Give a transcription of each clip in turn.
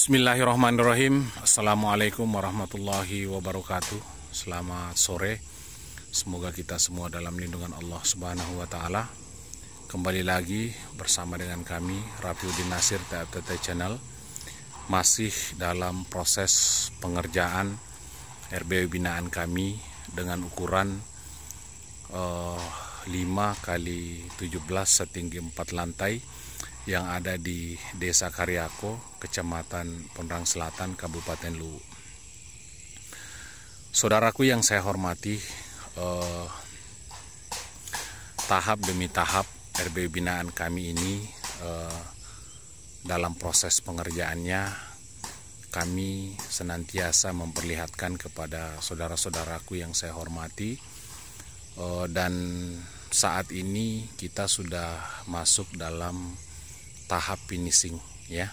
Bismillahirrahmanirrahim. Assalamualaikum warahmatullahi wabarakatuh. Selamat sore. Semoga kita semua dalam lindungan Allah Subhanahu wa taala. Kembali lagi bersama dengan kami Rafiuddin Nasir TFTT Channel. Masih dalam proses pengerjaan RBW binaan kami dengan ukuran 5 kali 17 setinggi 4 lantai yang ada di Desa Karyako, Kecamatan Pondrang Selatan, Kabupaten Luwu. Saudaraku yang saya hormati, tahap demi tahap RBW binaan kami ini dalam proses pengerjaannya kami senantiasa memperlihatkan kepada saudara-saudaraku yang saya hormati, dan saat ini kita sudah masuk dalam tahap finishing ya.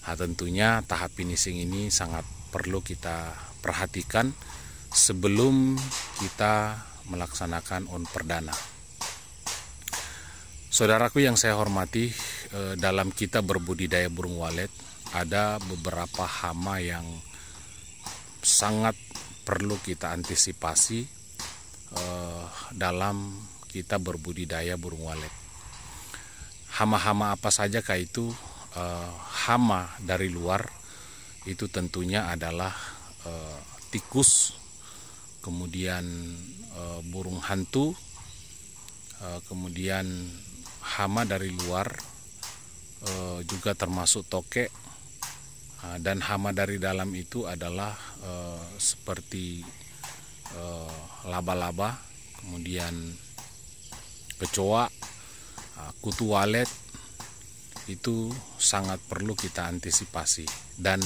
Nah, tentunya tahap finishing ini sangat perlu kita perhatikan sebelum kita melaksanakan on perdana. Saudaraku yang saya hormati, dalam kita berbudidaya burung walet ada beberapa hama yang sangat perlu kita antisipasi dalam kita berbudidaya burung walet. Hama-hama apa saja kah itu? Hama dari luar itu tentunya adalah tikus, kemudian burung hantu, kemudian hama dari luar juga termasuk tokek, dan hama dari dalam itu adalah seperti laba-laba, kemudian kecoa, kutu walet. Itu sangat perlu kita antisipasi, dan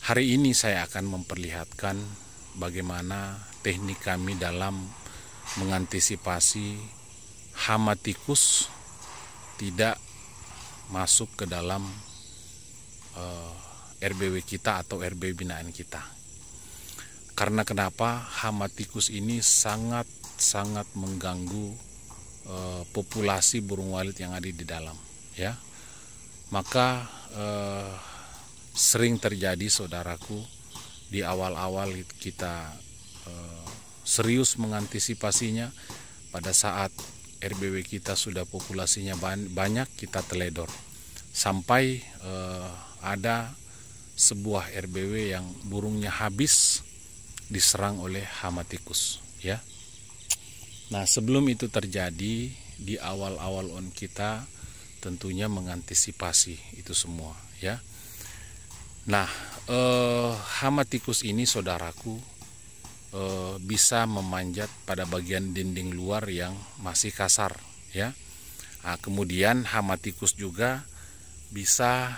hari ini saya akan memperlihatkan bagaimana teknik kami dalam mengantisipasi hama tikus tidak masuk ke dalam RBW kita atau RBW binaan kita. Karena kenapa? Hama tikus ini sangat mengganggu populasi burung walet yang ada di dalam ya. Maka sering terjadi saudaraku, di awal-awal kita serius mengantisipasinya, pada saat RBW kita sudah populasinya banyak, kita teledor sampai ada sebuah RBW yang burungnya habis diserang oleh hama tikus ya. Nah, sebelum itu terjadi, di awal-awal on kita tentunya mengantisipasi itu semua ya. Nah, hama tikus ini saudaraku bisa memanjat pada bagian dinding luar yang masih kasar ya. Nah, kemudian hama tikus juga bisa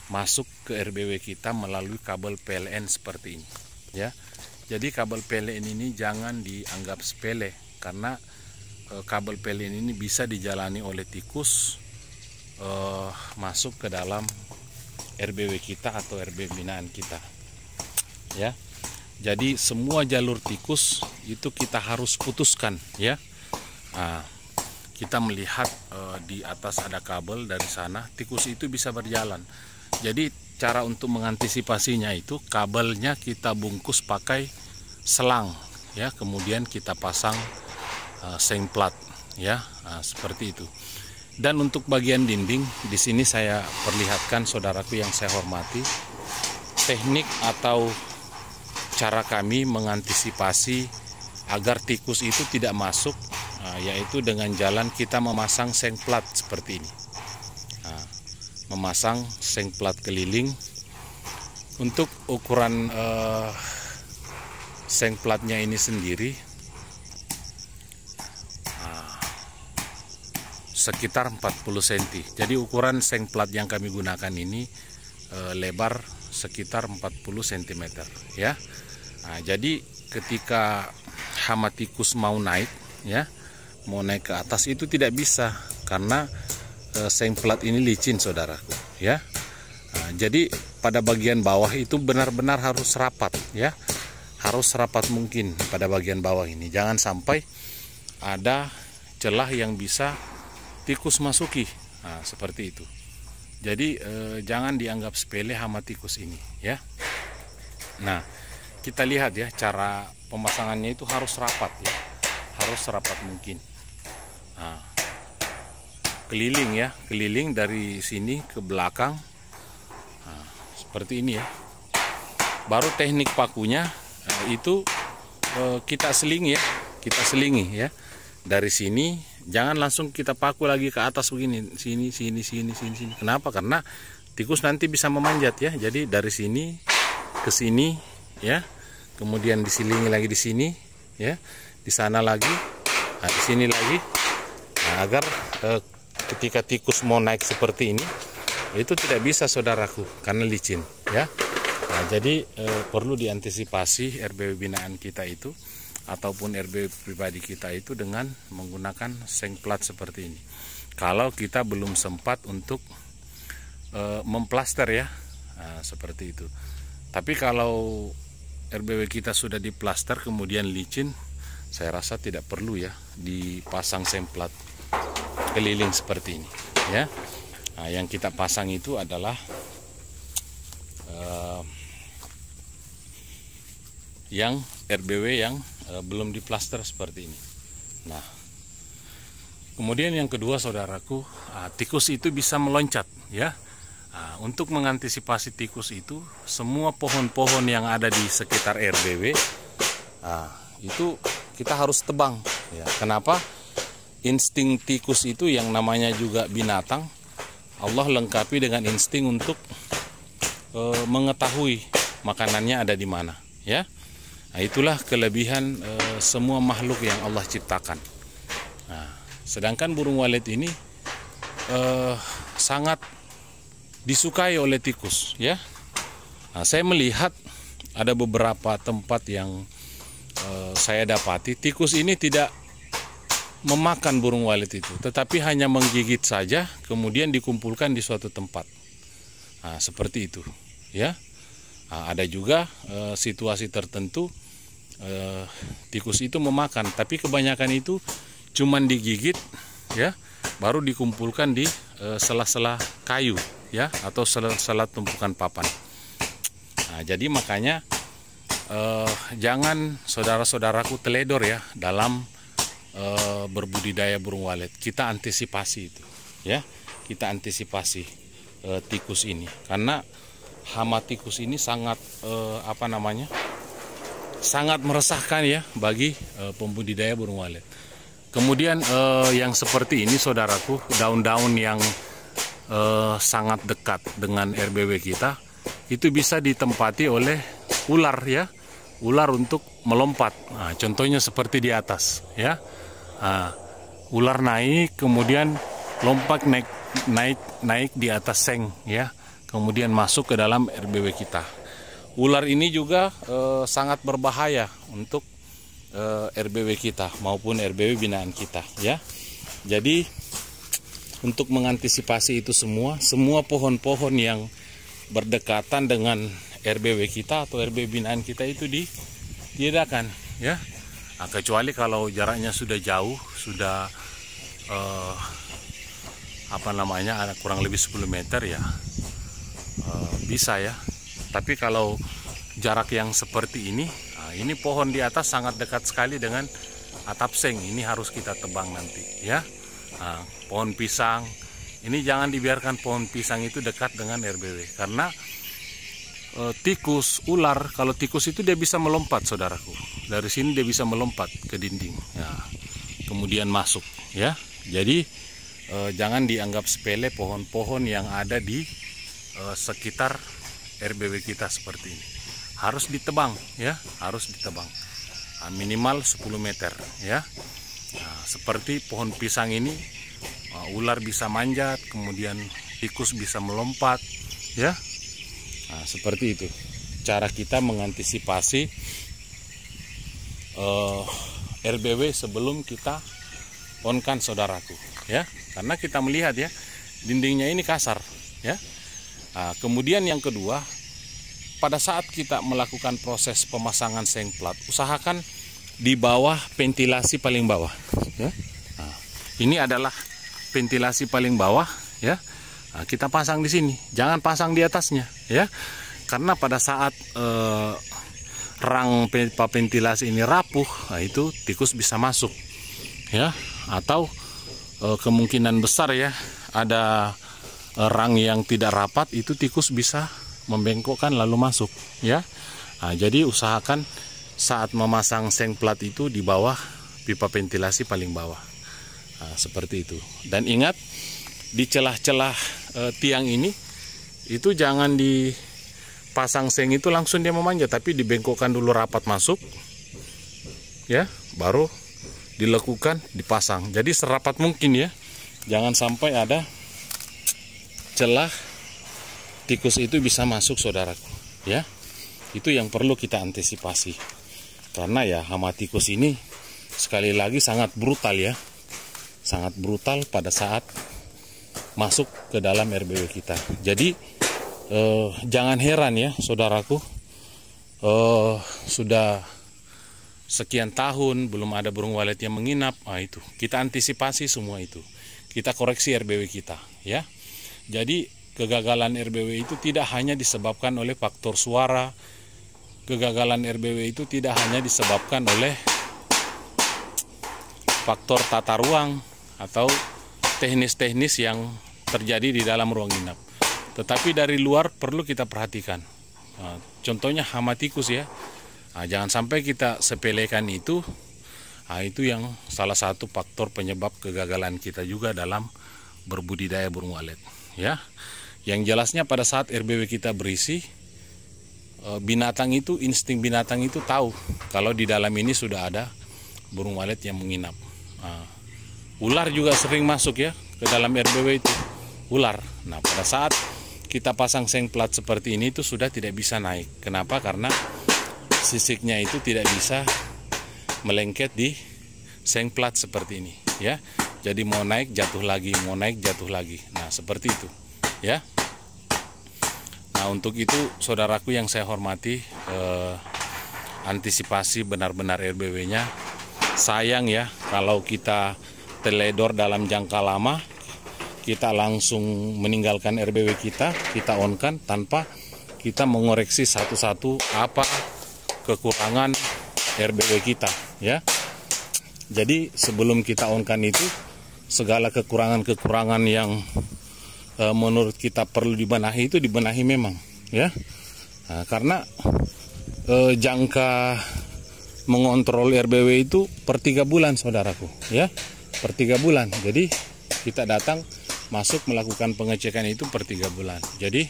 masuk ke RBW kita melalui kabel PLN seperti ini ya. Jadi kabel PLN ini jangan dianggap sepele, karena kabel PLN ini bisa dijalani oleh tikus masuk ke dalam RBW kita atau RBW binaan kita ya. Jadi semua jalur tikus itu kita harus putuskan ya. Nah, kita melihat di atas ada kabel, dari sana tikus itu bisa berjalan. Jadi cara untuk mengantisipasinya itu kabelnya kita bungkus pakai selang ya, kemudian kita pasang seng plat ya. Nah, seperti itu. Dan untuk bagian dinding di sini saya perlihatkan saudaraku yang saya hormati, teknik atau cara kami mengantisipasi agar tikus itu tidak masuk, yaitu dengan jalan kita memasang seng plat seperti ini. Memasang seng plat keliling. Untuk ukuran seng platnya ini sendiri sekitar 40 cm. Jadi ukuran seng plat yang kami gunakan ini lebar sekitar 40 cm ya. Nah, jadi ketika hama tikus mau naik ya, mau naik ke atas itu tidak bisa, karena seng plat ini licin saudaraku ya. Nah, jadi pada bagian bawah itu benar-benar harus rapat ya, harus rapat mungkin pada bagian bawah ini, jangan sampai ada celah yang bisa tikus masuki. Nah, seperti itu. Jadi jangan dianggap sepele hama tikus ini ya. Nah, kita lihat ya, cara pemasangannya itu harus rapat ya, harus rapat mungkin. Nah, keliling ya, keliling dari sini ke belakang. Nah, seperti ini ya. Baru teknik pakunya itu kita selingi ya, kita selingi ya. Dari sini jangan langsung kita paku lagi ke atas begini, sini. Kenapa? Karena tikus nanti bisa memanjat ya. Jadi dari sini ke sini ya, kemudian diselingi lagi di sini ya, di sana lagi, nah, di sini lagi. Nah, agar ketika tikus mau naik seperti ini itu tidak bisa saudaraku karena licin ya. Nah, jadi perlu diantisipasi RBW binaan kita itu ataupun RBW pribadi kita itu dengan menggunakan seng plat seperti ini. Kalau kita belum sempat untuk memplaster ya, nah, seperti itu. Tapi kalau RBW kita sudah diplaster kemudian licin, saya rasa tidak perlu ya dipasang seng plat keliling seperti ini ya. Nah, yang kita pasang itu adalah yang RBW yang belum diplaster seperti ini. Nah, kemudian yang kedua saudaraku, tikus itu bisa meloncat ya. Nah, untuk mengantisipasi tikus itu, semua pohon-pohon yang ada di sekitar RBW itu kita harus tebang ya. Kenapa? Insting tikus itu yang namanya juga binatang, Allah lengkapi dengan insting untuk mengetahui makanannya ada di mana ya. Nah, itulah kelebihan semua makhluk yang Allah ciptakan. Nah, sedangkan burung walet ini sangat disukai oleh tikus ya. Nah, saya melihat ada beberapa tempat yang saya dapati tikus ini tidak memakan burung walet itu, tetapi hanya menggigit saja kemudian dikumpulkan di suatu tempat. Nah, seperti itu ya. Nah, ada juga situasi tertentu tikus itu memakan, tapi kebanyakan itu cuman digigit ya, baru dikumpulkan di sela-sela kayu ya, atau sela-sela tumpukan papan. Nah, jadi makanya jangan saudara-saudaraku teledor ya dalam berbudidaya burung walet. Kita antisipasi itu ya, kita antisipasi tikus ini, karena hama tikus ini sangat sangat meresahkan ya bagi pembudidaya burung walet. Kemudian yang seperti ini saudaraku, daun-daun yang sangat dekat dengan RBW kita itu bisa ditempati oleh ular ya, ular untuk melompat. Nah, contohnya seperti di atas ya. Nah, ular naik kemudian lompat naik di atas seng ya, kemudian masuk ke dalam RBW kita. Ular ini juga sangat berbahaya untuk RBW kita maupun RBW binaan kita ya. Jadi untuk mengantisipasi itu semua pohon-pohon yang berdekatan dengan RBW kita atau RBW binaan kita itu diadakan ya. Nah, kecuali kalau jaraknya sudah jauh, sudah kurang lebih 10 meter ya bisa ya. Tapi kalau jarak yang seperti ini, ini pohon di atas sangat dekat sekali dengan atap seng, ini harus kita tebang nanti ya. Nah, pohon pisang ini jangan dibiarkan pohon pisang itu dekat dengan RBW, karena tikus, ular, kalau tikus itu dia bisa melompat saudaraku, dari sini dia bisa melompat ke dinding ya, kemudian masuk ya. Jadi jangan dianggap sepele pohon-pohon yang ada di sekitar RBW kita seperti ini. Harus ditebang ya, harus ditebang minimal 10 meter ya. Nah, seperti pohon pisang ini, ular bisa manjat, kemudian tikus bisa melompat ya. Nah, seperti itu cara kita mengantisipasi RBW sebelum kita onkan saudaraku ya, karena kita melihat ya dindingnya ini kasar ya. Nah, kemudian yang kedua, pada saat kita melakukan proses pemasangan seng plat, usahakan di bawah ventilasi paling bawah ya. Nah, ini adalah ventilasi paling bawah ya. Nah, kita pasang di sini, jangan pasang di atasnya ya, karena pada saat rang pipa ventilasi ini rapuh, nah itu tikus bisa masuk ya, atau kemungkinan besar ya ada rang yang tidak rapat, itu tikus bisa membengkokkan lalu masuk ya. Nah, jadi usahakan saat memasang seng plat itu di bawah pipa ventilasi paling bawah. Nah, seperti itu. Dan ingat, di celah-celah tiang ini itu jangan dipasang seng itu langsung dia memanjat, tapi dibengkokkan dulu rapat masuk ya, baru dilekukan dipasang. Jadi serapat mungkin ya, jangan sampai ada celah tikus itu bisa masuk, saudaraku ya. Itu yang perlu kita antisipasi, karena ya hama tikus ini sekali lagi sangat brutal ya, sangat brutal pada saat masuk ke dalam RBW kita. Jadi jangan heran ya saudaraku, sudah sekian tahun belum ada burung walet yang menginap. Nah, itu kita antisipasi semua itu, kita koreksi RBW kita ya. Jadi kegagalan RBW itu tidak hanya disebabkan oleh faktor suara, kegagalan RBW itu tidak hanya disebabkan oleh faktor tata ruang atau teknis-teknis yang terjadi di dalam ruang inap, tetapi dari luar perlu kita perhatikan. Nah, contohnya hama tikus ya. Nah, jangan sampai kita sepelekan itu. Nah, itu yang salah satu faktor penyebab kegagalan kita juga dalam berbudidaya burung walet ya. Yang jelasnya pada saat RBW kita berisi, binatang itu, insting binatang itu tahu kalau di dalam ini sudah ada burung walet yang menginap. Nah, ular juga sering masuk ya ke dalam RBW itu, ular. Nah, pada saat kita pasang seng plat seperti ini itu sudah tidak bisa naik. Kenapa? Karena sisiknya itu tidak bisa melengket di seng plat seperti ini ya. Jadi mau naik jatuh lagi, mau naik jatuh lagi. Nah, seperti itu ya. Nah, untuk itu saudaraku yang saya hormati, antisipasi benar-benar RBW-nya. Sayang ya kalau kita teledor dalam jangka lama, kita langsung meninggalkan RBW kita on-kan tanpa kita mengoreksi satu-satu apa kekurangan RBW kita ya. Jadi sebelum kita on-kan itu, segala kekurangan-kekurangan yang menurut kita perlu dibenahi itu dibenahi memang ya. Nah, karena jangka mengontrol RBW itu per 3 bulan saudaraku ya, per 3 bulan. Jadi kita datang masuk melakukan pengecekan itu per 3 bulan. Jadi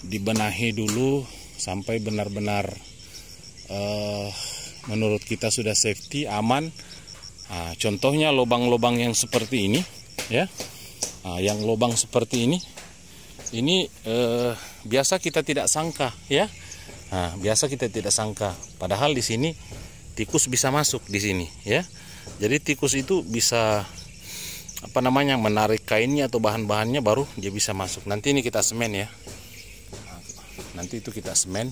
dibenahi dulu sampai benar-benar menurut kita sudah safety, aman. Nah, contohnya lubang-lubang yang seperti ini ya. Nah, yang lubang seperti ini biasa kita tidak sangka ya. Nah, biasa kita tidak sangka, padahal di sini tikus bisa masuk di sini ya. Jadi tikus itu bisa menarik kainnya atau bahan-bahannya, baru dia bisa masuk. Nanti ini kita semen ya. Nanti itu kita semen.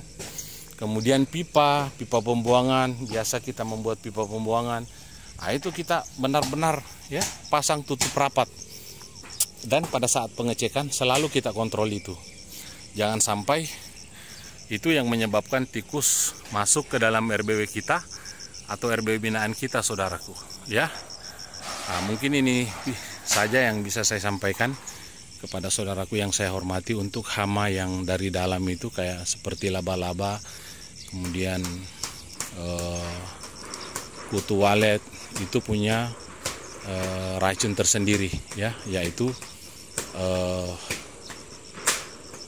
Kemudian pipa pembuangan, biasa kita membuat pipa pembuangan. Nah, itu kita benar-benar ya pasang tutup rapat. Dan pada saat pengecekan selalu kita kontrol itu. Jangan sampai itu yang menyebabkan tikus masuk ke dalam RBW kita atau RBW binaan kita saudaraku ya. Nah, mungkin ini saja yang bisa saya sampaikan kepada saudaraku yang saya hormati untuk hama yang dari dalam itu kayak seperti laba-laba, kemudian kutu walet itu punya racun tersendiri ya, yaitu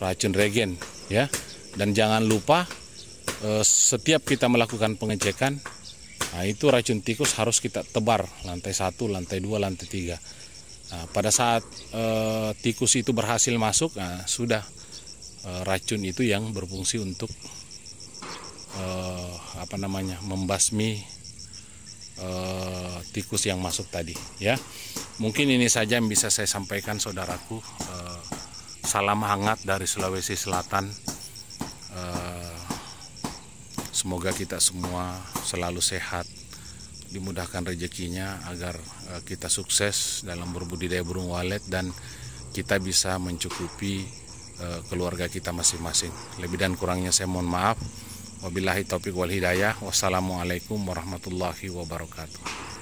racun regen ya. Dan jangan lupa setiap kita melakukan pengecekan, nah itu racun tikus harus kita tebar lantai 1, lantai 2, lantai 3. Nah, pada saat tikus itu berhasil masuk, nah, sudah racun itu yang berfungsi untuk membasmi tikus yang masuk tadi ya. Mungkin ini saja yang bisa saya sampaikan saudaraku. Salam hangat dari Sulawesi Selatan. Semoga kita semua selalu sehat, dimudahkan rezekinya agar kita sukses dalam berbudidaya burung walet, dan kita bisa mencukupi keluarga kita masing-masing. Lebih dan kurangnya saya mohon maaf. Wabillahi taufiq wal hidayah. Wassalamualaikum warahmatullahi wabarakatuh.